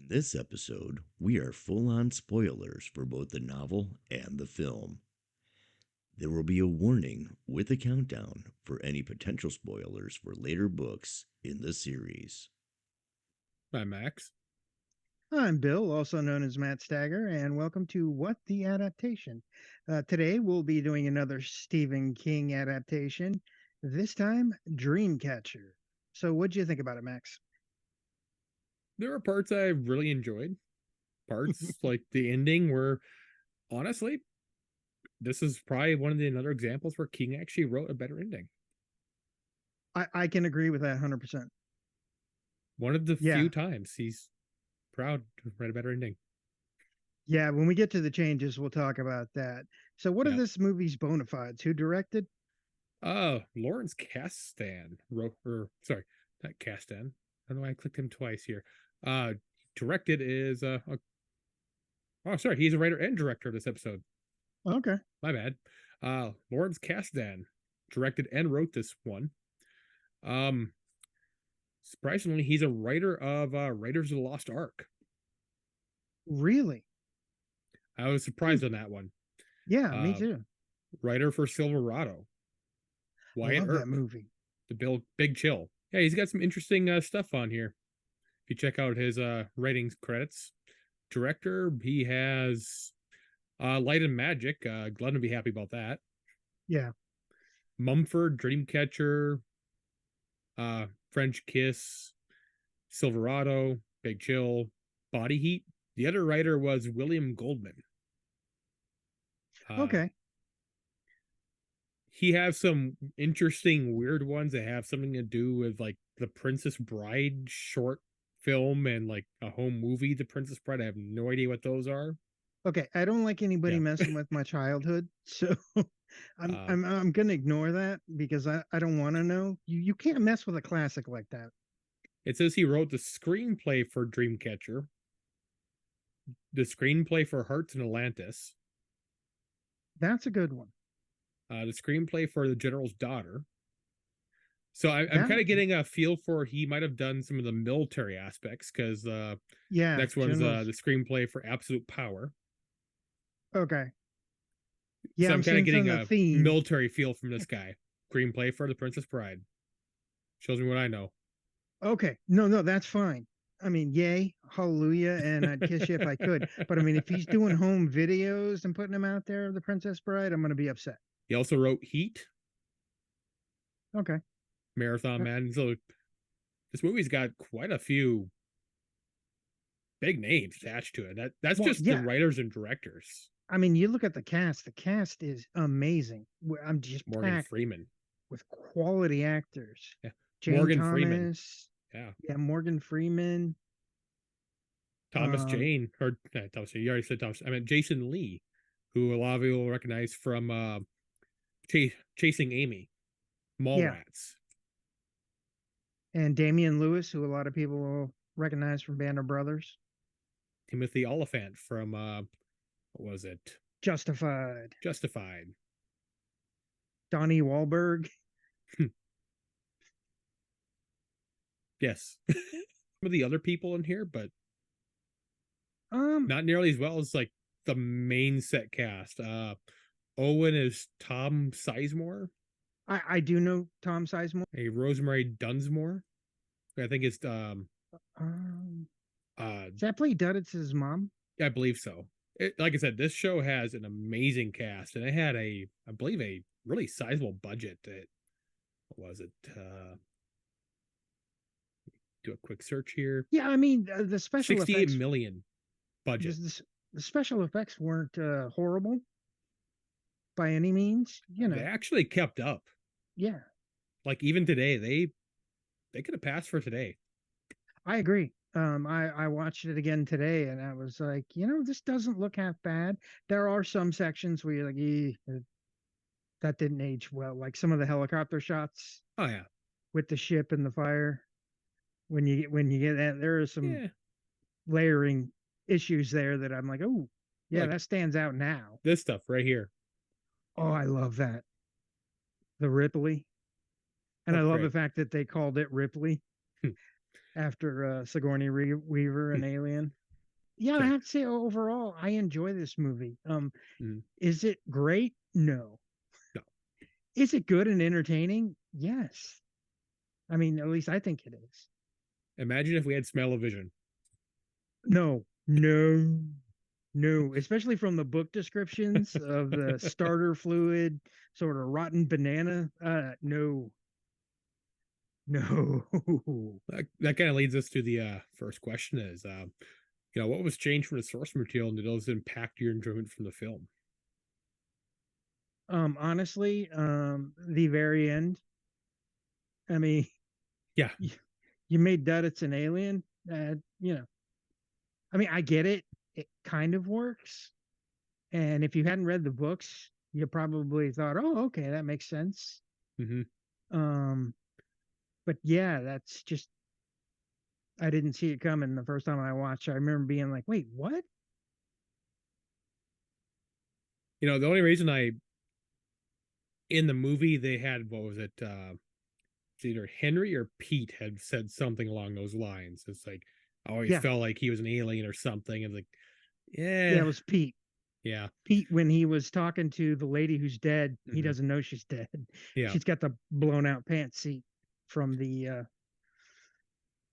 In this episode, we are full on spoilers for both the novel and the film. There will be a warning with a countdown for any potential spoilers for later books in the series. Hi, Max. I'm Bill, also known as Matt Stagger, and welcome to What the Adaptation. Today we'll be doing another Stephen King adaptation, this time Dreamcatcher. So, what'd you think about it, Max? There were parts I really enjoyed. Parts like the ending were honestly, this is probably one of the another examples where King actually wrote a better ending. I can agree with that 100%. One of the Yeah. few times he's proud to write a better ending. Yeah, when we get to the changes, we'll talk about that. So, what are Yeah. this movie's bona fides? Who directed? Lawrence Kasdan wrote, or sorry, not Kasdan. I don't know why I clicked him twice here. Directed is oh, sorry, he's a writer and director of this episode. Okay. My bad. Lawrence Kasdan directed and wrote this one. Surprisingly, he's a writer of Raiders of the Lost Ark. Really? I was surprised on that one. Yeah, me too. Writer for Silverado. I Wyatt love Earp, that movie. the Big Chill. Yeah, he's got some interesting stuff on here. If you check out his ratings credits, director, he has Light and Magic. Glad to be happy about that. Yeah. Mumford, Dreamcatcher, French Kiss, Silverado, Big Chill, Body Heat. The other writer was William Goldman. Okay. He has some interesting, weird ones that have something to do with like the Princess Bride short film and like a home movie, The Princess Bride. I have no idea what those are. Okay, I don't like anybody Yeah. messing with my childhood, so I'm gonna ignore that because I don't want to know. You can't mess with a classic like that. It says he wrote the screenplay for Dreamcatcher, the screenplay for Hearts in Atlantis, That's a good one. the screenplay for The General's Daughter. So I'm That- kind of getting a feel for he might have done some of the military aspects because Yeah. next one's Generals. the screenplay for Absolute Power. Okay. Yeah, So I'm I'm kind of seeing getting some a of the theme. military feel from this guy. Screenplay for The Princess Bride. Shows me what I know. Okay, no, that's fine. I mean, yay, hallelujah, and I'd kiss you if I could. But I mean, if he's doing home videos and putting them out there of the Princess Bride, I'm gonna be upset. He also wrote Heat, Okay. Marathon Man. So this movie's got quite a few big names attached to it. That's Well, just yeah. the writers and directors. I mean, you look at the cast. The cast is amazing. I'm just Morgan packed Freeman. with quality actors. Yeah. Jane Morgan Thomas, Freeman. Yeah. Morgan Freeman. Thomas Jane, or Thomas, you already said Thomas. I mean Jason Lee, who a lot of you will recognize from Chasing Amy, Mallrats. And Damian Lewis, who a lot of people will recognize from Band of Brothers. Timothy Oliphant from what was it? Justified. Justified. Donnie Wahlberg. Yes. Some of the other people in here, but Um, not nearly as well as like the main set cast. Owen is Tom Sizemore. I do know Tom Sizemore. A Rosemary Dunsmore. I think it's Does that play Duddits' mom? I believe so. Like I said, this show has an amazing cast, and it had I believe, a really sizable budget. What was it? Do a quick search here. Yeah, I mean the special 68 effects. million budget. The special effects weren't horrible by any means. You know, They actually kept up. yeah, Like even today, they could have passed for today. I agree. I watched it again today, and I was like, this doesn't look half bad. There are some sections where you're like, that didn't age well, like some of the helicopter shots. Oh yeah, with the ship and the fire. When you get that, there are some layering issues there that I'm like, oh, yeah, like, that stands out now. This stuff right here. Oh, I love that. The Ripley. And I love great. the fact that they called it Ripley. after Sigourney Weaver and Alien. Yeah, I Sorry. have to say overall, I enjoy this movie. Mhm. Is it great? No. No. Is it good and entertaining? Yes. I mean, at least I think it is. Imagine if we had smell-o-vision. No, no, no. Especially from the book descriptions of the starter fluid, sort of rotten banana. No, no. That kind of leads us to the first question: is what was changed from the source material, and did those impact your enjoyment from the film? Honestly, the very end. I mean, Yeah. you made Duddits an alien. I mean, I get it. It kind of works. And if you hadn't read the books, you probably thought, "Oh, okay, that makes sense." Mm-hmm. Um, but yeah, that's just I didn't see it coming the first time I watched. I remember being like, "Wait, what?" The only reason in the movie they had, what was it? It's either Henry or Pete had said something along those lines. It's like I always Yeah, felt like he was an alien or something. And like, yeah, yeah, it was Pete. yeah, Pete, when he was talking to the lady who's dead, he hmm, doesn't know she's dead. yeah, She's got the blown out pants seat from the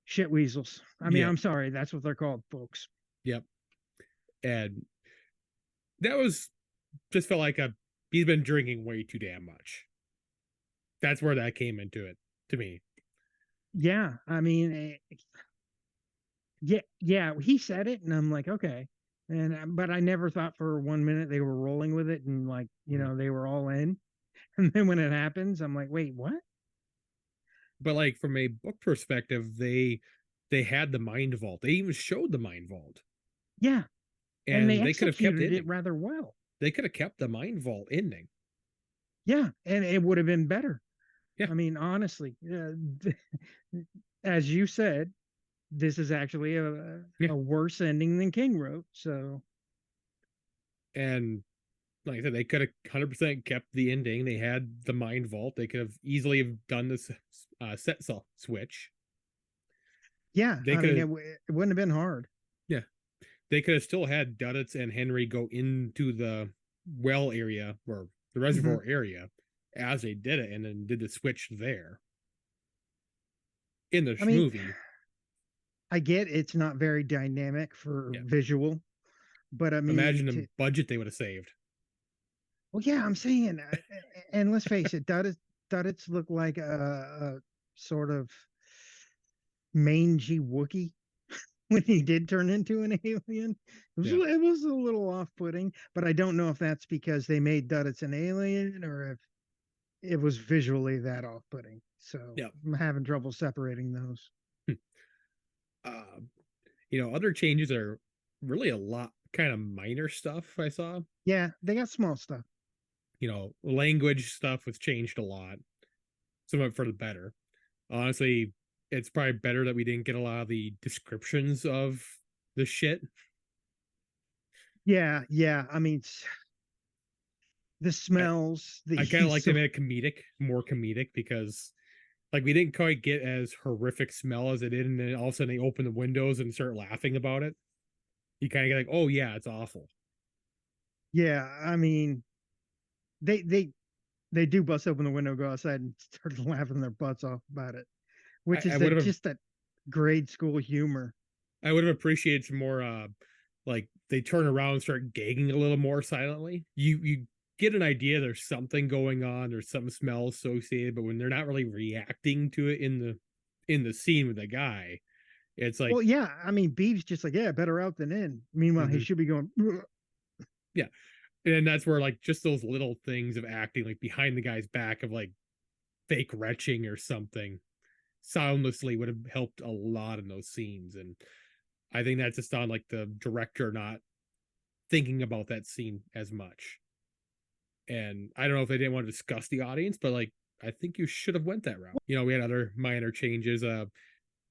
shit weasels. I mean, yeah, I'm sorry, that's what they're called, folks. yep. And that was just felt like he's been drinking way too damn much. That's where that came into it to me. Yeah, I mean, yeah, yeah, he said it, and I'm like, okay. And but I never thought for 1 minute they were rolling with it, and like, Mhm. they were all in. And then when it happens, I'm like, wait, what? But like from a book perspective, they had the mind vault. They even showed the mind vault, Yeah, and they and they could have kept the executed it ending. rather well. They could have kept the mind vault ending. Yeah, and it would have been better. Yeah, I mean, honestly, as you said, this is actually yeah. a worse ending than King wrote. So And like I said, they could have 100% kept the ending. They had the mind vault. They could have easily have done this set switch. yeah, They I could mean, have, it wouldn't have been hard. yeah, they could have still had Duddits and Henry go into the well area or the Hmm. reservoir area as they did it, and then did the switch there in the I mean, movie. I get it's not very dynamic for Yeah, visual, but I imagine mean, the budget they would have saved. well, yeah, I'm saying, and let's face it, Duddits look like a sort of mangy Wookie when he did turn into an alien. Yeah, It was a little off-putting, but I don't know if that's because they made Duddits an alien or if it was visually that off-putting. So yeah. I'm having trouble separating those. Uh, other changes are really a lot kind of minor stuff I saw. Yeah, they got small stuff. Language stuff was changed a lot, some of it for the better. Honestly, it's probably better that we didn't get a lot of the descriptions of the shit. Yeah, yeah. I mean, the I, smells, the I kind of like so them in a more comedic, because like we didn't quite get as horrific smell as it did, and then all of a sudden they open the windows and start laughing about it. You kind of get like, oh yeah, it's awful. yeah. I mean, they they they do bust open the window, go outside, and start laughing their butts off about it, which I is would that have just that grade school humor. I would have appreciated some more like they turn around and start gagging a little more silently. You get an idea there's something going on, there's some smell associated, but when they're not really reacting to it in the scene with the guy, it's like, Well, yeah. I mean, Beebe's just like, yeah, better out than in. Meanwhile, he mm-hmm, should be going, "Ugh." yeah. And that's where like just those little things of acting like behind the guy's back of like fake retching or something soundlessly would have helped a lot in those scenes. And I think that's just on like the director not thinking about that scene as much. And I don't know if they didn't want to discuss the audience, but like I think you should have went that route. We had other minor changes.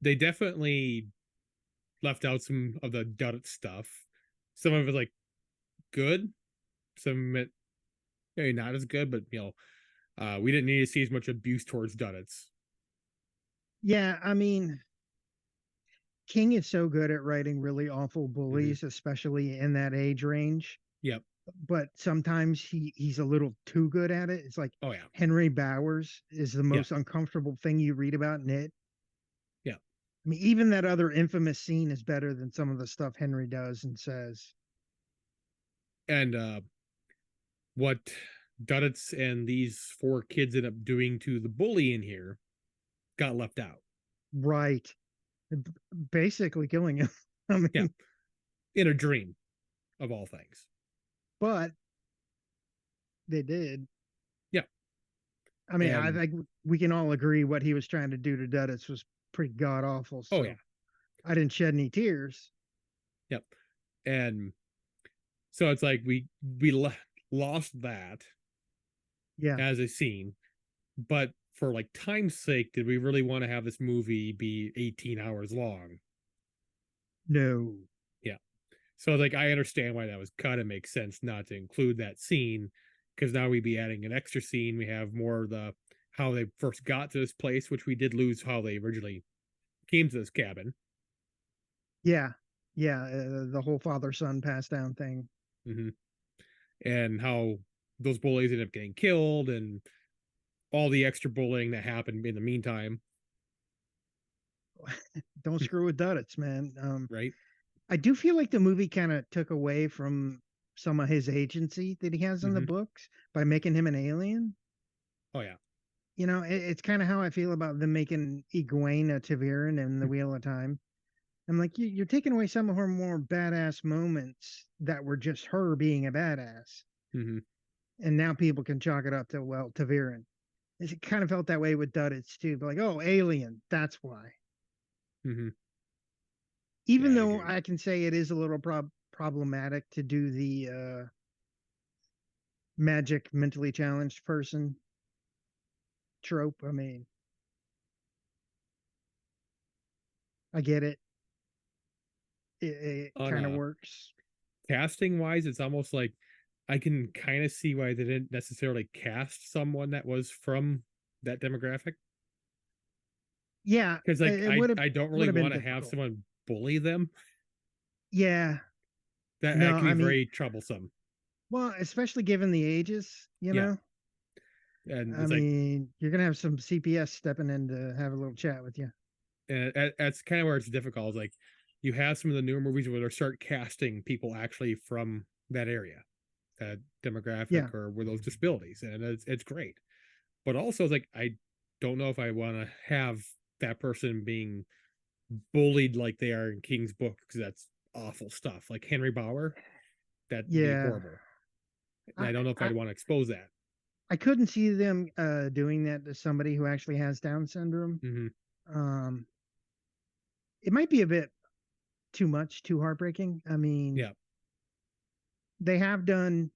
They definitely left out some of the Duddit stuff. Some of it like good, some of it maybe not as good, but we didn't need to see as much abuse towards Duddits. Yeah. I mean, King is so good at writing really awful bullies, especially in that age range. Yep. But sometimes he's a little too good at it. It's like Oh yeah. Henry Bowers is the Yeah. most uncomfortable thing you read about in it. Yeah. I mean, even that other infamous scene is better than some of the stuff Henry does and says. And what Duddits and these 4 kids end up doing to the bully in here got left out. Right. Basically killing him. I mean, Yeah. In a dream, of all things. but they did. Yeah. I mean, I And think we can all agree what he was trying to do to Duddits was pretty god awful. So oh yeah. I didn't shed any tears. Yep. And so it's like we lost that Yeah. as a scene, but for like time's sake, did we really want to have this movie be 18 hours long? No. Yeah. So like I understand why that was cut. It makes sense not to include that scene, because now we'd be adding an extra scene. We have more of the how they first got to this place, which we did lose how they originally came to this cabin. Yeah. Yeah. The whole father son pass down thing. And how those bullies ended up getting killed and all the extra bullying that happened in the meantime. Don't screw with Duddits, man. Right. I do feel like the movie kind of took away from some of his agency that he has in the books by making him an alien. Oh yeah. You know, it's kind of how I feel about them making Egwene a Taviran in The Wheel of Time. I'm like, you're taking away some of her more badass moments that were just her being a badass. And now people can chalk it up to, well, Taviran. It kind of felt that way with Duddits too. But like, oh, alien, that's why. Even Yeah, though I can say it is a little problematic to do the magic mentally challenged person trope. I mean, I get it. It On kind of works. casting wise, it's almost like I can kind of see why they didn't necessarily cast someone that was from that demographic. Yeah, Because like it would I don't would really have been want to have difficult. someone bully them. Yeah, That no, can be I mean, very troublesome. well, especially given the ages, you Yeah. know. And I it's like, mean, you're gonna have some CPS stepping in to have a little chat with you. and that's kind of where it's difficult. It's like you have some of the newer movies where they start casting people actually from that area, that Yeah, demographic, or with those disabilities, and it's great. But also, it's like I don't know if I want to have that person being bullied like they are in King's book, because that's awful stuff. Like Henry Bauer, that'd be yeah. horrible. And I, I don't know if I I'd want to expose that. I couldn't see them doing that to somebody who actually has Down syndrome. Um, it might be a bit too much, too heartbreaking. I mean, Yeah. they have done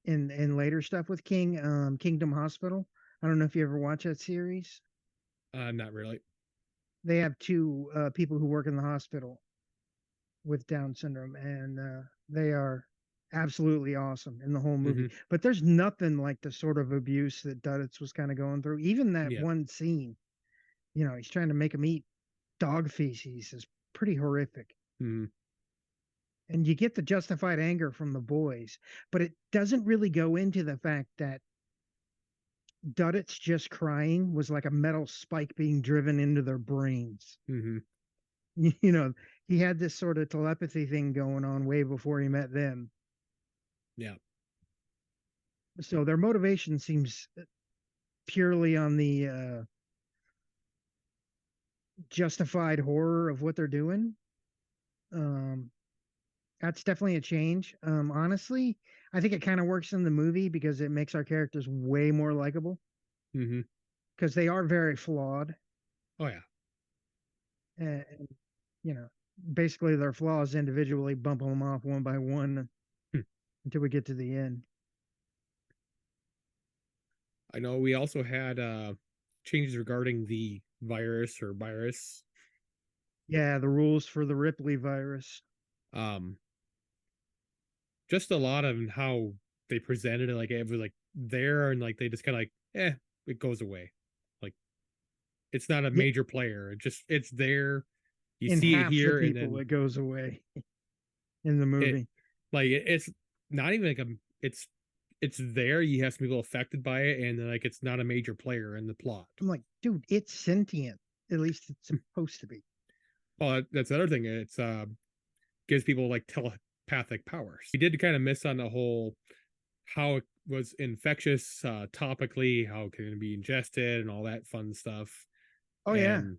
in later stuff with King, Kingdom Hospital. I don't know if you ever watch that series. Not really. They have two people who work in the hospital with Down syndrome, and they are absolutely awesome in the whole movie. But there's nothing like the sort of abuse that Duddits was kind of going through. Even that Yeah. one scene, you know, he's trying to make him eat dog feces is pretty horrific. And you get the justified anger from the boys, but it doesn't really go into the fact that Duddits just crying was like a metal spike being driven into their brains. You know, he had this sort of telepathy thing going on way before he met them. Yeah. So their motivation seems purely on the justified horror of what they're doing. Um, that's definitely a change. Honestly, I think it kind of works in the movie because it makes our characters way more likable. Because they are very flawed. Oh yeah. And, you know, basically their flaws individually bump them off one by one until we get to the end. I know we also had changes regarding the virus. Yeah, the rules for the Ripley virus. Um, just a lot of how they presented it, like it was like there, and like they just kind of like, it goes away. Like it's not a Yeah, major player. It's there. You in see it half the here, and people then it goes away in the movie. it's not even like it's there. You have some people affected by it, and like it's not a major player in the plot. I'm like, dude, it's sentient. At least it's supposed to be. Well, that's the other thing. It's gives people like telepathic powers. We did kind of miss on the whole how it was infectious topically, how can it be ingested, and all that fun stuff. Oh yeah. And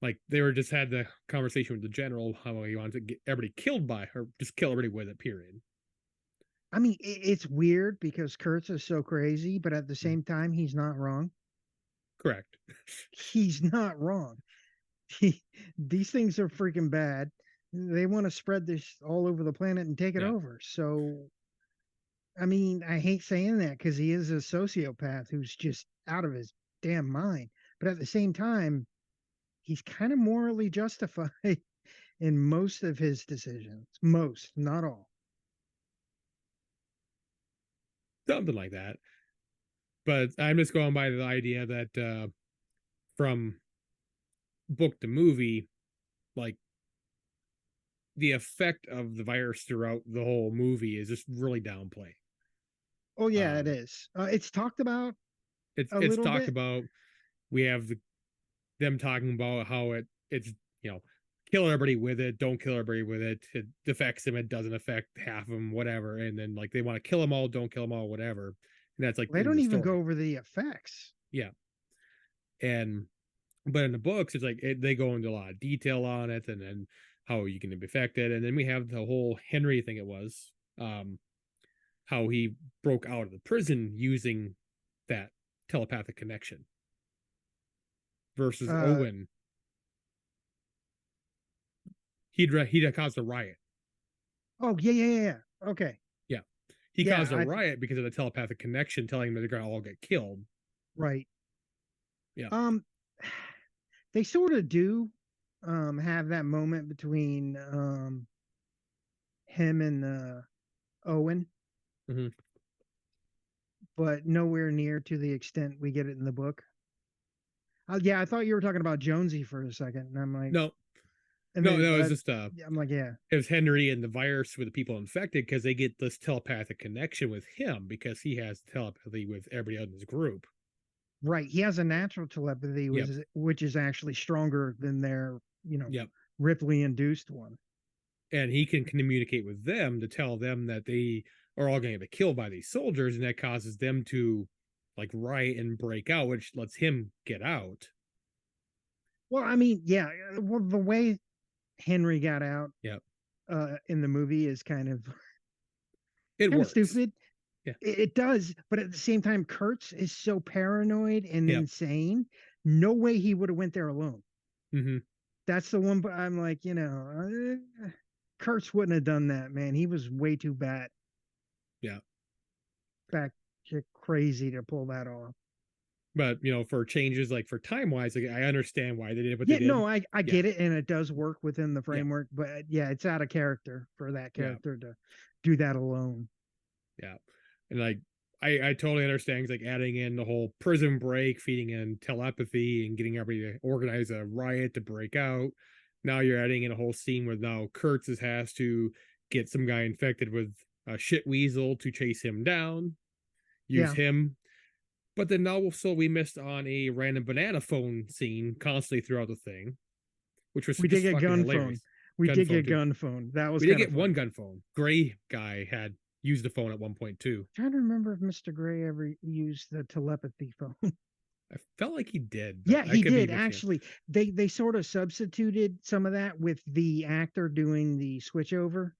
like they were just had the conversation with the general how he wanted to get everybody killed by or just kill everybody with it. Period. I mean, it's weird because Kurtz is so crazy, but at the same time, he's not wrong. Correct. He's not wrong. These things are freaking bad. They want to spread this all over the planet and take it Yeah. over. So, I mean, I hate saying that because he is a sociopath who's just out of his damn mind. But at the same time, he's kind of morally justified in most of his decisions. Most, not all. Something like that. But I'm just going by the idea that from book to movie, like the effect of the virus throughout the whole movie is just really downplayed. Oh yeah, it is. It's talked about a It's little talked bit. about. We have them talking about how it's kill everybody with it, don't kill everybody with it. It affects them, it doesn't affect half of them, whatever. And then like they want to kill them all, don't kill them all, whatever. And that's like They in don't the even go story. over the effects. Yeah. And but in the books, it's like they go into a lot of detail on it, and then how you can be affected. And then we have the whole Henry thing. It was how he broke out of the prison using that telepathic connection versus Uh, Owen. He'd caused a riot. oh yeah. Okay. Yeah, he Yeah, caused a riot because of the telepathic connection, telling them they're gonna all get killed. right. Yeah. They sort of do have that moment between him and Owen, Mm-hmm. but nowhere near to the extent we get it in the book. Yeah, I thought you were talking about Jonesy for a second, and I'm like, No, and no, then no. It's but just I'm like, yeah, it was Henry and the virus with the people infected because they get this telepathic connection with him because he has telepathy with everybody else in his group. right. He has a natural telepathy, Yep. which is actually stronger than their, Yep. Ripley induced one. And he can communicate with them to tell them that they are all going to get killed by these soldiers, and that causes them to like riot and break out, which lets him get out. Well, I mean, yeah, well, the way Henry got out Yep. in the movie is kind of It works. stupid. Yeah. It does, but at the same time, Kurtz is so paranoid and Yep. insane. No way he would have went there alone. Mm-hmm. That's the one. But I'm like, Kurtz wouldn't have done that, man. He was way too bad. Yeah. Back crazy to pull that off. But for changes like for time wise, like, I understand why they did what Yeah, they did. no, I get it, and it does work within the Yeah. framework. But yeah, it's out of character for that Yeah. character to do that alone. Yeah. And like I totally understand 'cause, like adding in the whole prison break, feeding in telepathy, and getting everybody to organize a riot to break out. Now you're adding in a whole scene where now Kurtz has to get some guy infected with a shit weasel to chase him down, use Yeah. him. But then also we missed on a random banana phone scene constantly throughout the thing, which was We did just get fucking gun hilarious. phone. We did get too. gun phone. That was We did kind of get fun. one gun phone. Gray guy had used the phone at one point too. Trying to remember if Mr. Gray ever used the telepathy phone. I felt like he did. Yeah, I he could be did mixing up. actually. They sort of substituted some of that with the actor doing the switchover,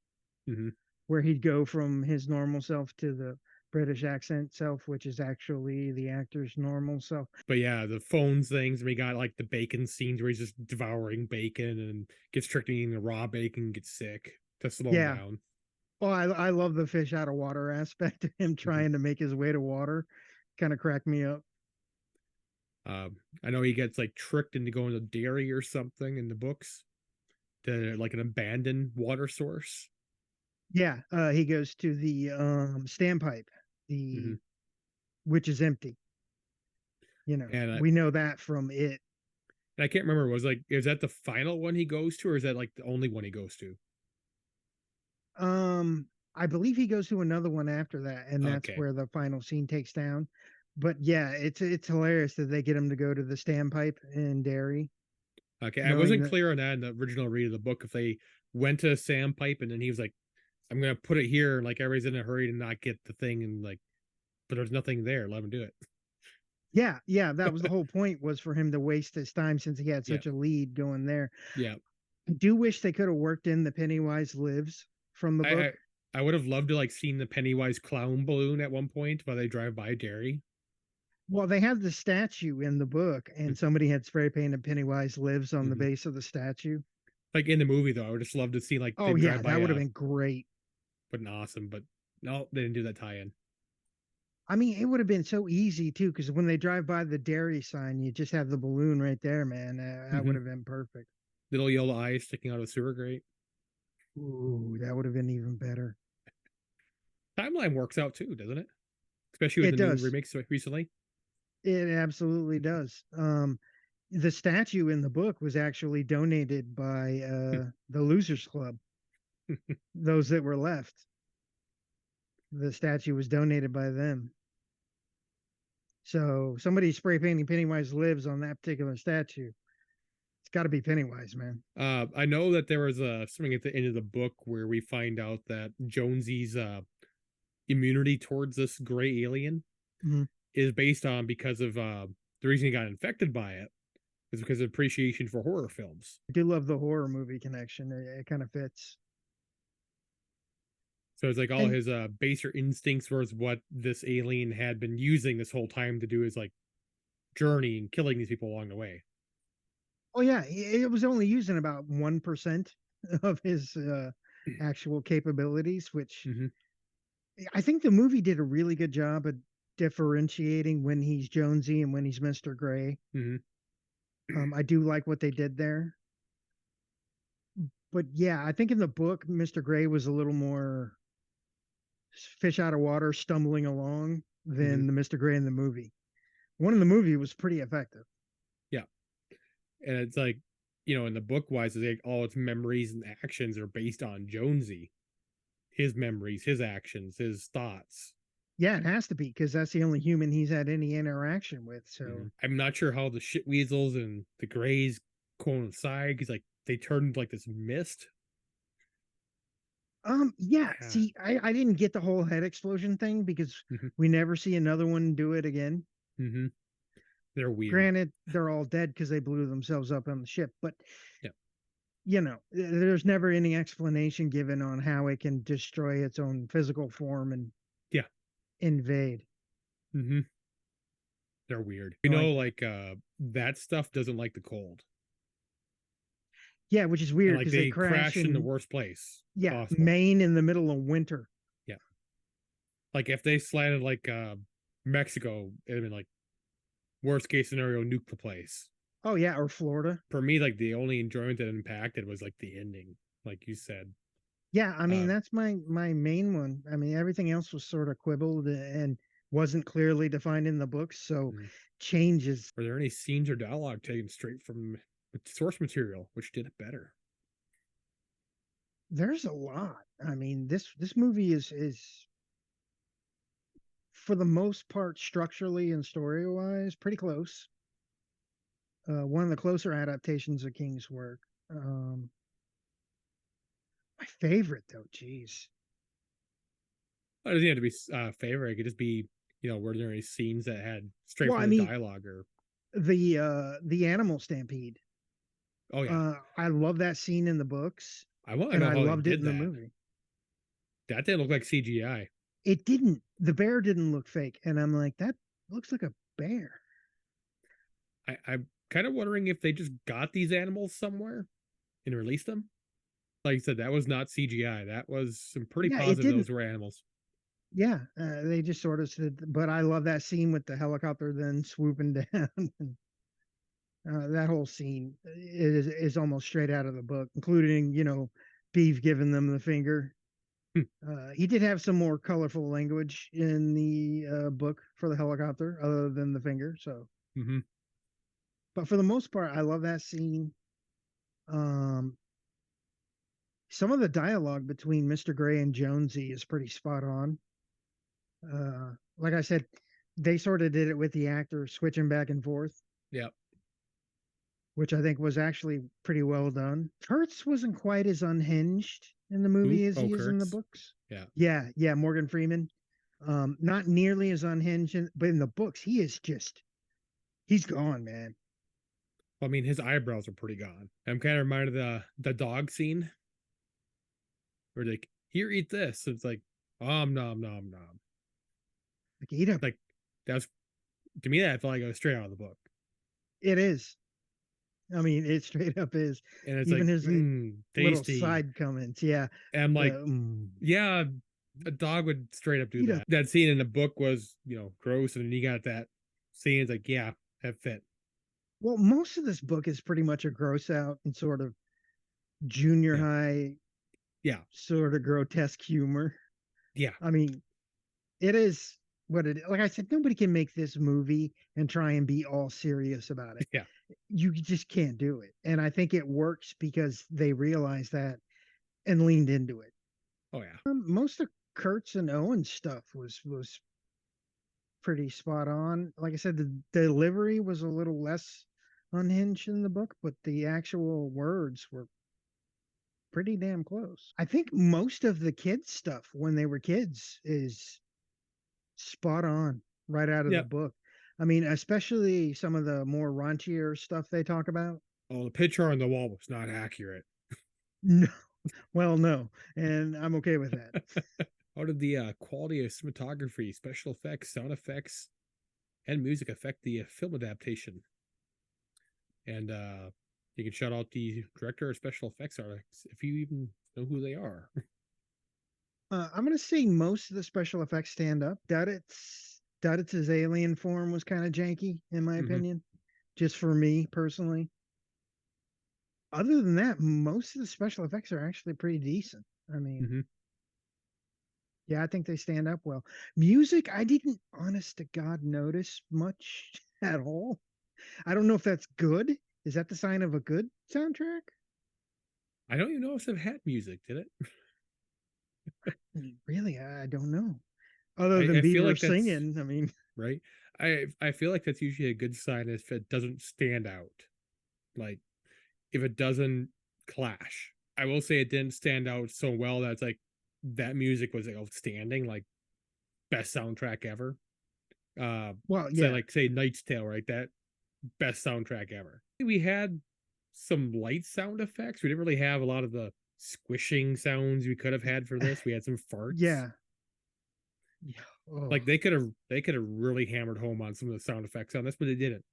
Mhm. where he'd go from his normal self to the British accent self, which is actually the actor's normal self. But yeah, the phones things. We got like the bacon scenes where he's just devouring bacon and gets tricked into eating the raw bacon, gets sick to slow him Yeah. down. Oh, I love the fish out of water aspect of him trying to make his way to water. Kind of cracked me up. I know he gets like tricked into going to dairy or something in the books to like an abandoned water source. Yeah, he goes to the standpipe, Mhm. which is empty. And We know that from it. And I can't remember. Is that the final one he goes to, or is that like the only one he goes to? I believe he goes to another one after that, and that's Okay. where the final scene takes down. But yeah, it's hilarious that they get him to go to the standpipe in Derry, Okay. I knowing wasn't that. clear on that in the original read of the book. If they went to Sam Pipe and then he was like, "I'm gonna put it here," and like everybody's in a hurry to not get the thing, and like, but there's nothing there. Let him do it. Yeah, yeah, that was the whole point, was for him to waste his time since he had Yeah. such a lead going there. Yeah. I do wish they could have worked in the Pennywise lives from the I, book. I I would have loved to like seen the Pennywise clown balloon at one point while they drive by Derry. Well, they have the statue in the book, and somebody had spray painted Pennywise lives on the Mhm. base of the statue. Like in the movie though, I would just love to see like they Oh drive yeah, by that would have been great. but awesome, but no, they didn't do that tie-in. I mean, it would have been so easy too, because when they drive by the dairy sign, you just have the balloon right there, man. That would Mhm. have been perfect. Little yellow eyes sticking out of the sewer grate. Ooh, that would have been even better. Timeline works out too, doesn't it? Especially with It the new does. remakes recently. It absolutely does. The statue in the book was actually donated by the Losers Club, those that were left. The statue was donated by them. So somebody spray painting Pennywise lives on that particular statue. It's got to be Pennywise, man. I know that there was something at the end of the book where we find out that Jonesy's immunity towards this gray alien Mhm. is based on because of the reason he got infected by it is because of appreciation for horror films. I do love the horror movie connection. It kind of fits. So it's like all And his baser instincts versus what this alien had been using this whole time to do his like journey and killing these people along the way. oh yeah, it was only using about 1% of his actual capabilities, which Mm-hmm. I think the movie did a really good job of differentiating when he's Jonesy and when he's Mr. Gray. Mm-hmm. I do like what they did there. But yeah, I think in the book, Mr. Gray was a little more fish out of water, stumbling along Mm-hmm. than the Mr. Gray in the movie. One in the movie was pretty effective. Yeah. And it's like, you know, in the book wise, it's like all its memories and actions are based on Jonesy, his memories, his actions, his thoughts. Yeah, it has to be because that's the only human he's had any interaction with. Mhm. So, I'm not sure how the shit weasels and the grays coincide because like they turned like this mist. yeah. Yeah. See, I didn't get the whole head explosion thing because Mm-hmm. we never see another one do it again. Mm-hmm. They're weird. Granted, they're all dead because they blew themselves up on the ship, but Yeah. there's never any explanation given on how it can destroy its own physical form and Yeah. invade. Mm-hmm. They're weird. You know, Like, like that stuff doesn't like the cold. yeah, which is And weird like because they they crash crash in the in, worst place yeah, possible. Maine in the middle of winter. Yeah. Like if they slanted like Mexico, it'd have been like worst case scenario, nuke the place. Oh yeah, or Florida. For me, like the only enjoyment that impacted was like the ending, like you said. Yeah, I mean Uh, that's my main one. I mean everything else was sort of quibbled and wasn't clearly defined in the books, so mm. changes. Were there any scenes or dialogue taken straight from source material, which did it better? There's a lot. I mean this movie is for the most part structurally and story wise pretty close. One of the closer adaptations of King's work. My favorite though, geez. It doesn't have to be favorite. It could just be, you know, were there any scenes that had straight Well, from I the mean dialogue or the animal stampede. oh yeah. I love that scene in the books, I want to and know I how they loved it did in the that. movie. That didn't look like CGI. It didn't. The bear didn't look fake, and I'm like, that looks like a bear. I'm kind of wondering if they just got these animals somewhere and released them. Like you said, that was not CGI. That was I'm pretty Yeah, it positive didn't. those were animals. Yeah, they just sort of said, but I love that scene with the helicopter then swooping down. That whole scene is almost straight out of the book, including Beef giving them the finger. He did have some more colorful language in the book for the helicopter, other than the finger. So Mm-hmm. But for the most part, I love that scene. Um, some of the dialogue between Mr. Gray and Jonesy is pretty spot on. Like I said, they sort of did it with the actor switching back and forth, Yep. which I think was actually pretty well done. Kurtz wasn't quite as unhinged in the Who? movie as Oh, he is in the Kurtz. books. Yeah. Yeah, Morgan Freeman. Not nearly as unhinged, but in the books, he's gone, man. I mean, his eyebrows are pretty gone. I'm kind of reminded of the dog scene where like, here, eat this. It's like, nom nom. Like, eat up. Like that's to me that felt like it was straight out of the book. It is. I mean, it straight up is. And it's Even like, his little tasty. side comments. Yeah. And I'm like, The, yeah, a dog would straight up do Eat that. up. That scene in the book was, gross, and then you got that scene. It's like, yeah, that fit. Well, most of this book is pretty much a gross out and sort of junior Yeah. high, Yeah, sort of grotesque humor. yeah, I mean, it is what it. Like I said, nobody can make this movie and try and be all serious about it. yeah. You just can't do it, and I think it works because they realized that and leaned into it. Oh yeah. Most of Kurtz and Owen's stuff was pretty spot on. Like I said, the delivery was a little less unhinged in the book, but the actual words were pretty damn close. I think most of the kids stuff when they were kids is spot on right out of the Yep. book. I mean, especially some of the more raunchier stuff they talk about. Oh, the picture on the wall was not accurate. No, well, no, and I'm okay with that. How did the quality of cinematography, special effects, sound effects, and music affect the film adaptation? And you can shout out the director of special effects artists if you even know who they are. I'm gonna say most of the special effects stand up. Duditz's alien form was kind of janky, in my opinion, just for me personally. Other than that, most of the special effects are actually pretty decent. I mean, yeah, I think they stand up well. Music, I didn't, honest to God, notice much at all. I don't know if that's good. Is that the sign of a good soundtrack? I don't even know if it had music, did it? Really, I don't know. Other than I feel Beaver like that's singing, I mean, right. I feel like that's usually a good sign if it doesn't stand out. Like if it doesn't clash. I will say it didn't stand out so well that it's like that music was like outstanding, like best soundtrack ever. well, Say yeah, like say Knight's Tale, right? That best soundtrack ever. We had some light sound effects. We didn't really have a lot of the squishing sounds we could have had for this. We had some farts. yeah. Yeah. Oh. Like they could have really hammered home on some of the sound effects on this, but they didn't.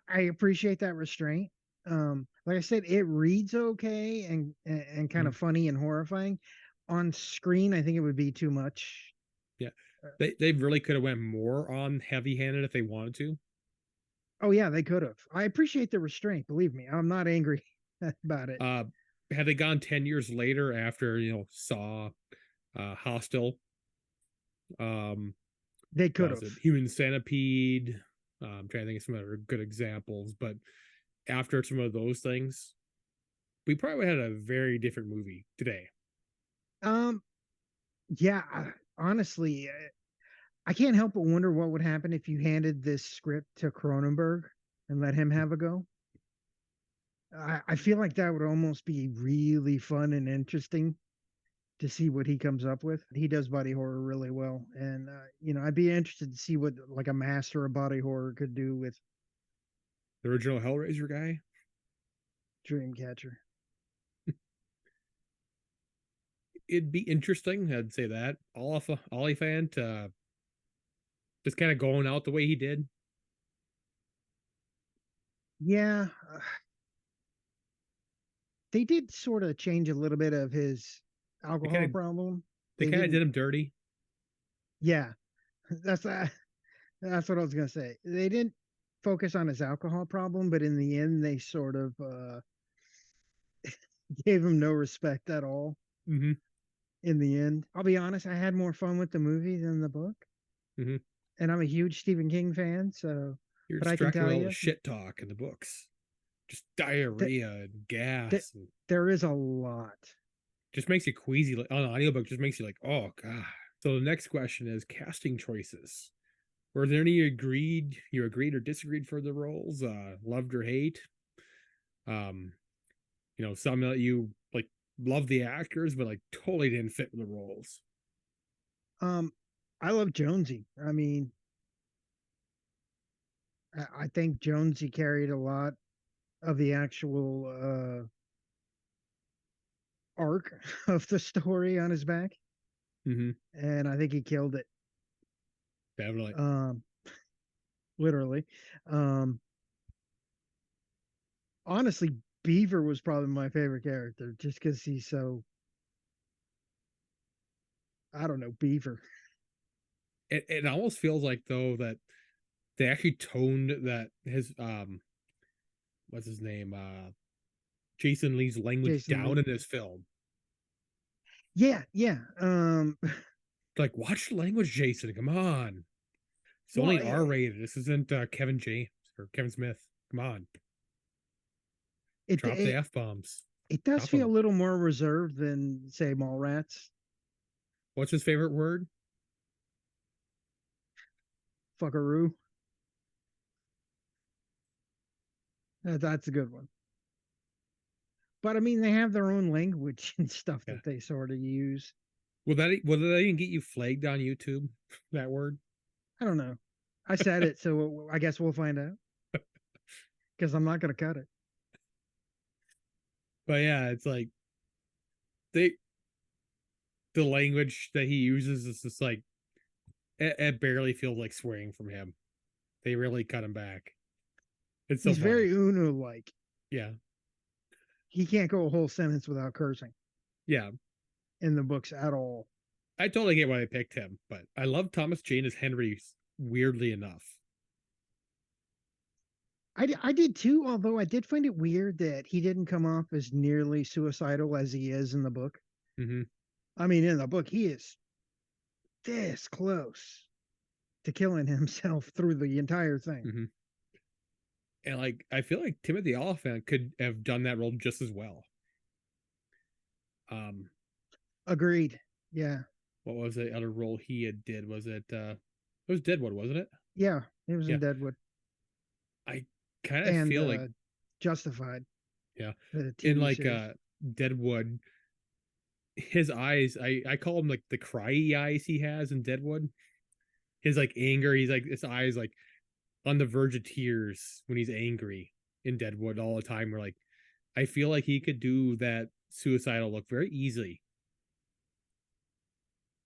I appreciate that restraint. Like I said, it reads okay and kind of funny and horrifying. On screen, I think it would be too much. Yeah, they really could have went more on heavy handed if they wanted to. Oh yeah, they could have. I appreciate the restraint. Believe me, I'm not angry about it. Had they gone 10 years later after Saw, Hostel, they could have. Human Centipede. I'm trying to think of some other good examples, but after some of those things, we probably had a very different movie today. Yeah. Honestly, I can't help but wonder what would happen if you handed this script to Cronenberg and let him have a go. I feel like that would almost be really fun and interesting to see what he comes up with. He does body horror really well, and I'd be interested to see what like a master of body horror could do with The original Hellraiser guy. Dreamcatcher. It'd be interesting. I'd say that Oliphant, just kind of going out the way he did. Yeah, they did sort of change a little bit of his alcohol problem. They kind of did him dirty. Yeah, that's that's what I was gonna say. They didn't focus on his alcohol problem, but in the end, they sort of gave him no respect at all. Mm-hmm. In the end, I'll be honest, I had more fun with the movie than the book. Mm-hmm. And I'm a huge Stephen King fan, so You're But I can distracted with tell all the you shit talk in the books. Just that, diarrhea and that gas and there is a lot. just makes you queasy on an audiobook, just makes you like, oh god. So the next question is casting choices. Were there any you agreed or disagreed for the roles? Loved or hate? Um, some that you like love the actors, but like totally didn't fit with the roles. Um, I love Jonesy. I mean, I think Jonesy carried a lot of the actual arc of the story on his back, Mm-hmm. and I think he killed it. Definitely. Um, literally. Um, honestly, Beaver was probably my favorite character, just because he's so, I don't know, Beaver. It almost feels like though that they actually toned that his what's his name? Jason Lee's language Jason down Lee. in this film. Yeah, yeah. Like, watch the language, Jason. Come on. It's Well, only R rated. This isn't Kevin James or Kevin Smith. Come on. it Drop the it F bombs. it does Drop feel a them. little more reserved than say Mallrats. What's his favorite word? Fuckaroo. That's a good one. But I mean, they have their own language and stuff Yeah. that they sort of use. Will that even get you flagged on YouTube? That word? I don't know. I said it, so I guess we'll find out because I'm not going to cut it. But yeah, it's like they the language that he uses is just like it barely feels like swearing from him. They really cut him back. It's so He's funny. very Uno like. Yeah. He can't go a whole sentence without cursing Yeah. in the books at all. I totally get why I picked him, but I love Thomas Jane as Henry weirdly enough. I did too, although I did find it weird that he didn't come off as nearly suicidal as he is in the book. Mm-hmm. I mean, in the book, he is this close to killing himself through the entire thing. Mm-hmm. And like I feel like Timothy Oliphant could have done that role just as well. Um, Agreed. Yeah. what was the other role he had did? Was it was Deadwood, wasn't it? Yeah. It was Yeah. in Deadwood I kind of and feel like Justified, yeah. the In TV like series. Deadwood, his eyes, I call him like the cryy eyes he has in Deadwood. His like anger, he's like his eyes like on the verge of tears when he's angry in Deadwood all the time. We're like, I feel like he could do that suicidal look very easily.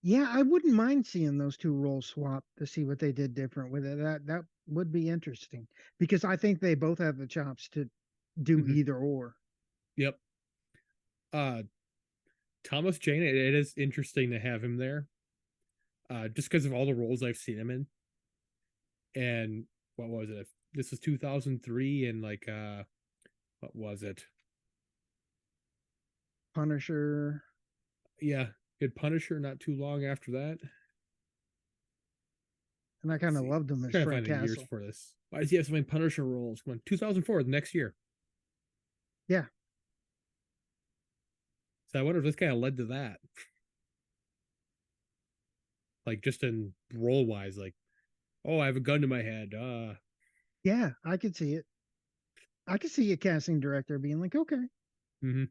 Yeah, I wouldn't mind seeing those two roles swap to see what they did different with it. That would be interesting because I think they both have the chops to do Mm-hmm. either or. Yep. Uh, Thomas Jane, it is interesting to have him there. Just because of all the roles I've seen him in. And what was it? This was 2003 and like what was it? Punisher. Yeah, good Punisher not too long after that. And I kind Let's of see. loved him as Trying to Frank find the years Castle. for this. Why does he have so many Punisher roles? Come on, 2004, the next year. Yeah. So I wonder if this kind of led to that. Like just in role wise, like, oh, I have a gun to my head. Yeah, I could see it. I could see a casting director being like, okay, mm-hmm.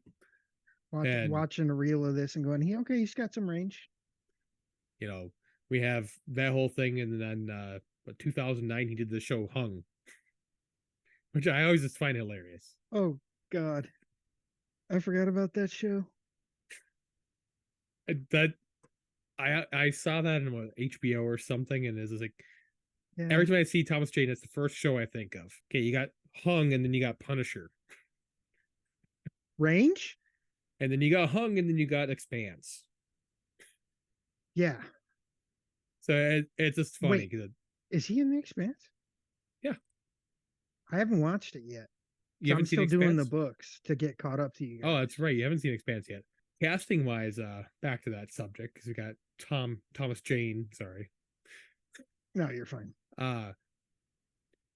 And watching a reel of this and going, okay, he's got some range. we have that whole thing, and then but 2009 he did the show Hung, which I always just find hilarious. Oh God, I forgot about that show. That I saw that in what, HBO or something, and it's like Yeah. every time I see Thomas Jane, it's the first show I think of. Okay, you got Hung, and then you got Punisher, Range? and then you got Hung, and then you got Expanse. Yeah. So it's just funny Wait, because is he in The Expanse? yeah, I haven't watched it yet. you So I'm haven't seen still doing the Expanse. books to get caught up to you guys. Oh, that's right, you haven't seen Expanse yet. Casting wise, back to that subject because we got Thomas Jane. Sorry, No, you're fine. uh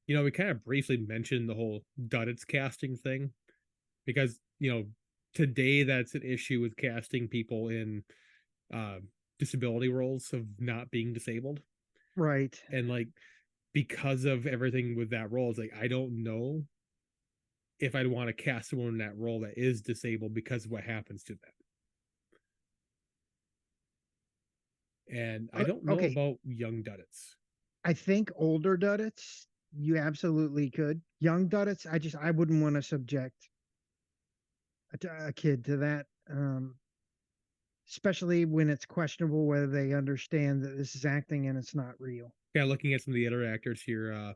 We kind of briefly mentioned the whole Duddits casting thing because, today that's an issue with casting people in uh, disability roles of not being disabled. Right. And like, because of everything with that role, it's like, I don't know if I'd want to cast someone in that role that is disabled because of what happens to them. And I don't know Okay. about young Duddits. I think older Duddits, you absolutely could. Young Duddits, I wouldn't want to subject a kid to that. Especially when it's questionable whether they understand that this is acting and it's not real. Yeah, looking at some of the other actors here,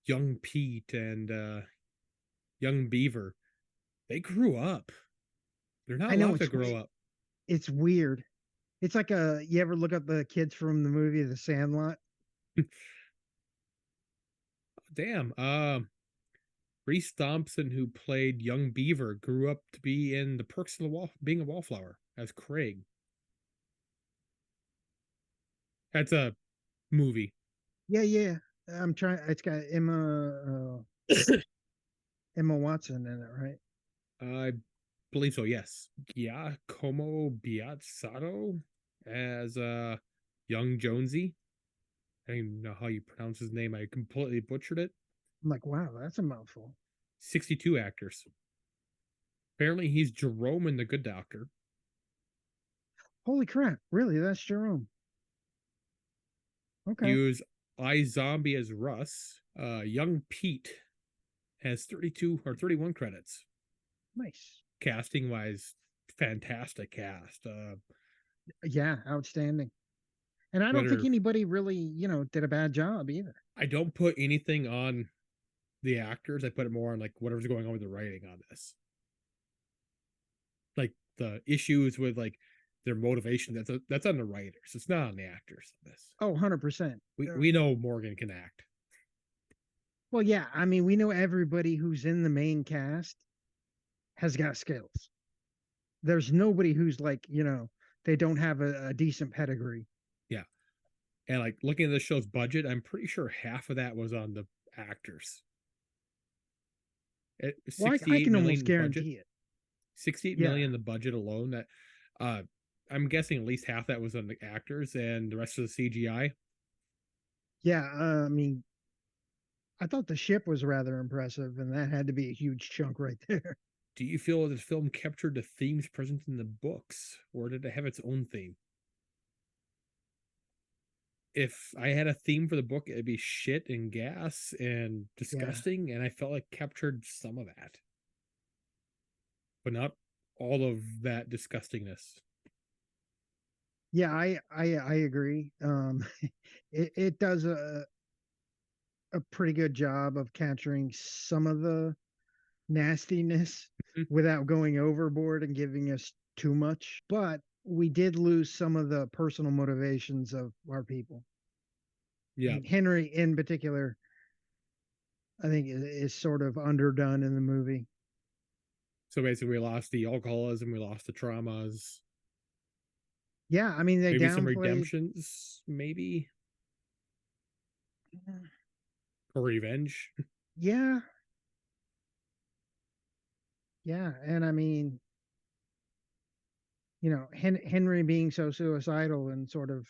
young Pete and young Beaver, they grew up. They're not I know allowed to grow up. it's weird. It's like you ever look up the kids from the movie The Sandlot? Damn. Reese Thompson, who played young Beaver, grew up to be in The Perks of the Wall, being a wallflower as Craig. That's a movie. Yeah, yeah. I'm trying. It's got Emma Watson in it, right? I believe so, yes. Giacomo Biazzato as young Jonesy. I don't even know how you pronounce his name. I completely butchered it. I'm like, wow, that's a mouthful. 62 actors. Apparently, he's Jerome in The Good Doctor. Holy crap! Really? That's Jerome. He Okay, was iZombie as Russ. Young Pete has 32 or 31 credits. nice. Casting wise, fantastic cast. Yeah, outstanding. And I don't think Whether anybody really, did a bad job either. I don't put anything on the actors, I put it more on like whatever's going on with the writing on this. Like the issues with like their motivation. That's on the writers. It's not on the actors of this. Oh, 100%. We know Morgan can act. Well, yeah. I mean, we know everybody who's in the main cast has got skills. There's nobody who's like, they don't have a decent pedigree. Yeah. And like looking at the show's budget, I'm pretty sure half of that was on the actors. At Well, I 68 can almost million budget. guarantee it. 68 Yeah. million the budget alone. That I'm guessing at least half that was on the actors and the rest of the CGI. Yeah. I mean, I thought the ship was rather impressive, and that had to be a huge chunk right there. Do you feel this film captured the themes present in the books, or did it have its own theme? If I had a theme for the book, it'd be shit and gas and Yeah. disgusting, and I felt like captured some of that, but not all of that disgustingness. Yeah, I agree. It does a pretty good job of capturing some of the nastiness Mhm. without going overboard and giving us too much. But we did lose some of the personal motivations of our people. I Yeah. mean, Henry in particular, I think is sort of underdone in the movie. So basically, we lost the alcoholism, we lost the traumas, Yeah, I mean they maybe some downplayed. redemptions, maybe or revenge. Yeah, yeah, and I mean, Henry being so suicidal and sort of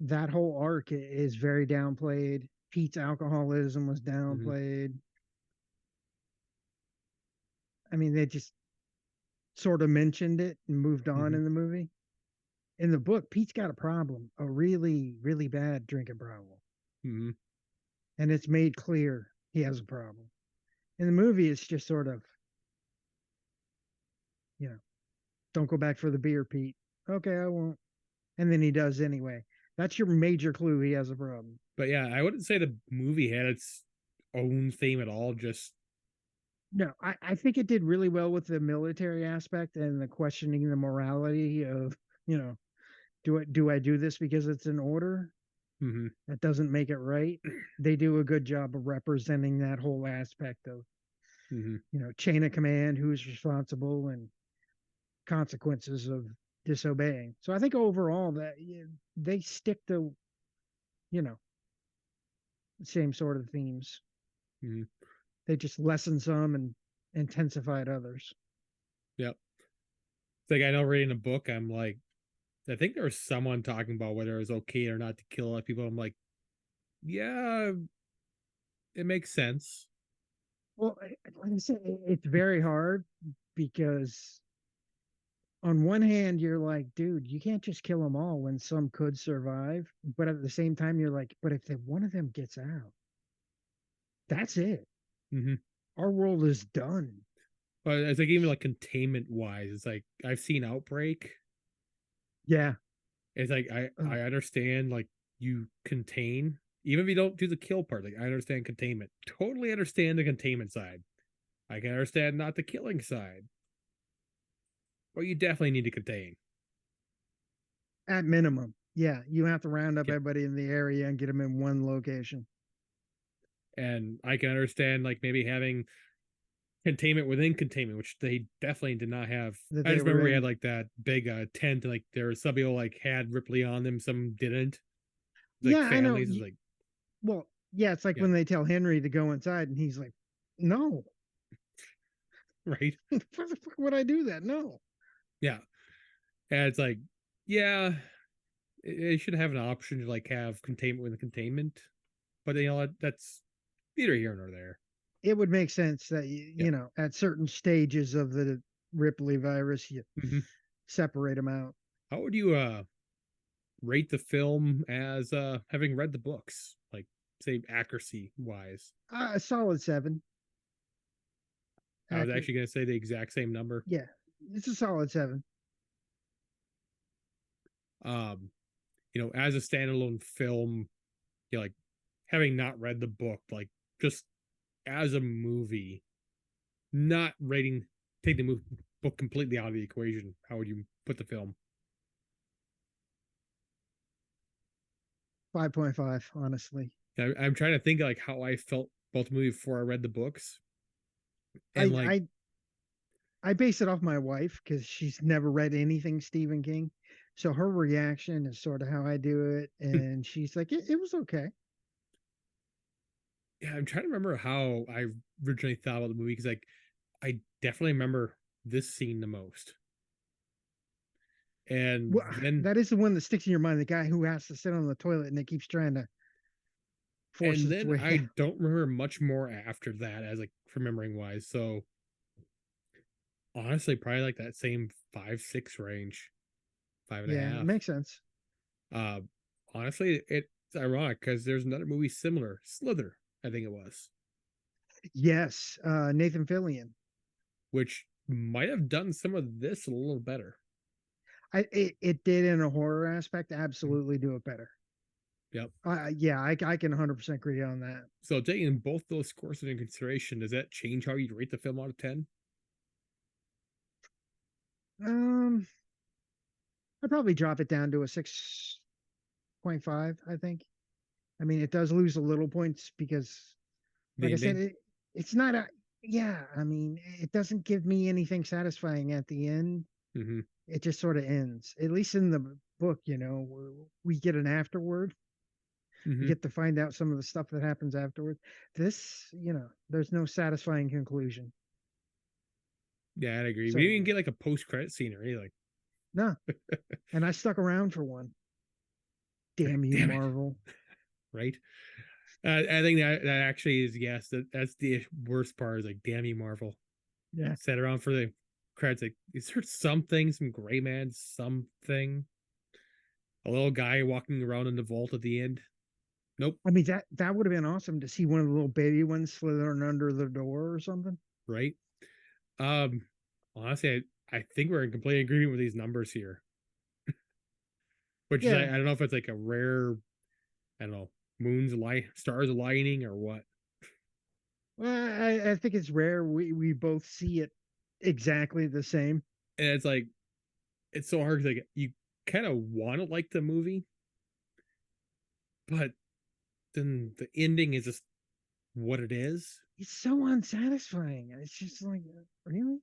that whole arc is very downplayed. Pete's alcoholism was Mm-hmm. downplayed. I mean, they just sort of mentioned it and moved on Mm-hmm. in the movie. In the book, Pete's got a problem, a really, really bad drinking problem. Mm-hmm. And it's made clear he has a problem. In the movie, it's just sort of, you know, don't go back for the beer, Pete. Okay, I won't. And then he does anyway. That's your major clue he has a problem. But yeah, I wouldn't say the movie had its own theme at all. Just No, I think it did really well with the military aspect and the questioning the morality of, you know, do I do this because it's an order? mm-hmm. That doesn't make it right. They do a good job of representing that whole aspect of, Mm-hmm. chain of command, who's responsible, and consequences of disobeying. So I think overall that they stick to you know, same sort of themes. Mhm. They just lessen some and intensified others. Yep. It's like I know reading a book, I'm like, I think there was someone talking about whether it was okay or not to kill a lot of people. I'm like, yeah, it makes sense. Well, like I said, it's very hard because on one hand, you're like, dude, you can't just kill them all when some could survive. But at the same time, you're like, but if one of them gets out, that's it. Hmm. Our world is done. But it's like even like containment wise, it's like I've seen Outbreak. Yeah. It's like Uh, I understand like you contain even if you don't do the kill part. Like I understand containment. Totally understand the containment side. I can understand not the killing side. But you definitely need to contain. at minimum. Yeah. You have to round up Yep. everybody in the area and get them in one location. And I can understand like maybe having containment within containment, which they definitely did not have. That I they just were remember we had in. like that big tent, like there were some people like had Ripley on them, some didn't. Like Yeah, I know. families is like, Well, yeah, it's like yeah, when they tell Henry to go inside and he's like, no, right, why the fuck would I do that? No. yeah, and it's like, yeah, it should have an option to like have containment with containment, but you know what, that's neither here nor there. It would make sense that, Yeah. at certain stages of the Ripley virus, you Hmm. separate them out. How would you rate the film as having read the books, like say accuracy wise? A solid 7. I was Accurate. actually going to say the exact same number. Yeah, it's a solid 7. Um, as a standalone film, like having not read the book, like just as a movie, not rating, take the book completely out of the equation. How would you put the film? 5.5, honestly. I'm trying to think like how I felt about the movie before I read the books, I and like, I I base it off my wife because she's never read anything Stephen King. So her reaction is sort of how I do it. And she's like, it was okay. yeah, I'm trying to remember how I originally thought about the movie because like I definitely remember this scene the most, and Well, then that is the one that sticks in your mind. The guy who has to sit on the toilet and it keeps trying to force and its then way out. I don't remember much more after that as like remembering wise. So honestly, probably like that same 5, 6 range, five and a Yeah, it half. makes sense. Uh, honestly, it's ironic because there's another movie similar, Slither, I think it was, Yes, Nathan Fillion. which might have done some of this a little better. It did in a horror aspect absolutely do it better. Yep. Yeah, I can 100% agree on that. So taking both those scores into consideration, does that change how you rate the film out of 10? Um, I'd probably drop it down to a 6.5, I think. I mean, it does lose a little points because, The like I said, ending? it's not a, yeah, I mean, it doesn't give me anything satisfying at the end. Mm-hmm. It just sort of ends. At least in the book, we get an afterward. We Mm-hmm. get to find out some of the stuff that happens afterward. This, there's no satisfying conclusion. Yeah, I'd agree. We So, didn't even get like a post-credit scene or anything. no. And I stuck around for one. Like, Damn you, damn it, Marvel. right? I think that actually is yes. That's the worst part. Is like, damn you, Marvel. Yeah. Sat around for the credits. Like, is there something, some gray man, something? A little guy walking around in the vault at the end. Nope. I mean, that would have been awesome to see one of the little baby ones slithering under the door or something. Right. Um. Honestly, I think we're in complete agreement with these numbers here. Which is I Yeah. don't know if it's like a rare, I don't know, moons light, stars aligning or what. Well, I think it's rare we both see it exactly the same. And it's like it's so hard because like you kind of want to like the movie, but then the ending is just what it is. It's so unsatisfying. It's just like, really?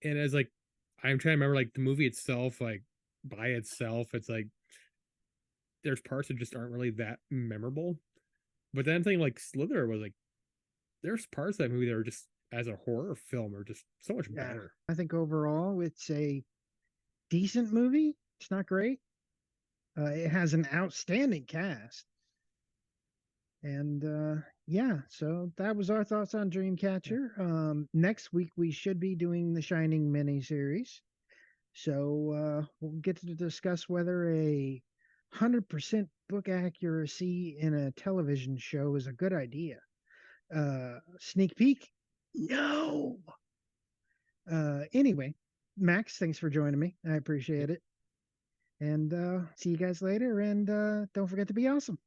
And it's like I'm trying to remember like the movie itself, like by itself, it's like there's parts that just aren't really that memorable. But then thing like Slither was like, there's parts of that movie that are just as a horror film are just so much Yeah. better. I think overall it's a decent movie. It's not great. It has an outstanding cast. And yeah, so that was our thoughts on Dreamcatcher. Next week we should be doing the Shining miniseries. So we'll get to discuss whether a 100% book accuracy in a television show is a good idea. Sneak peek? No. Anyway, Max, thanks for joining me. I appreciate it. And see you guys later. And don't forget to be awesome.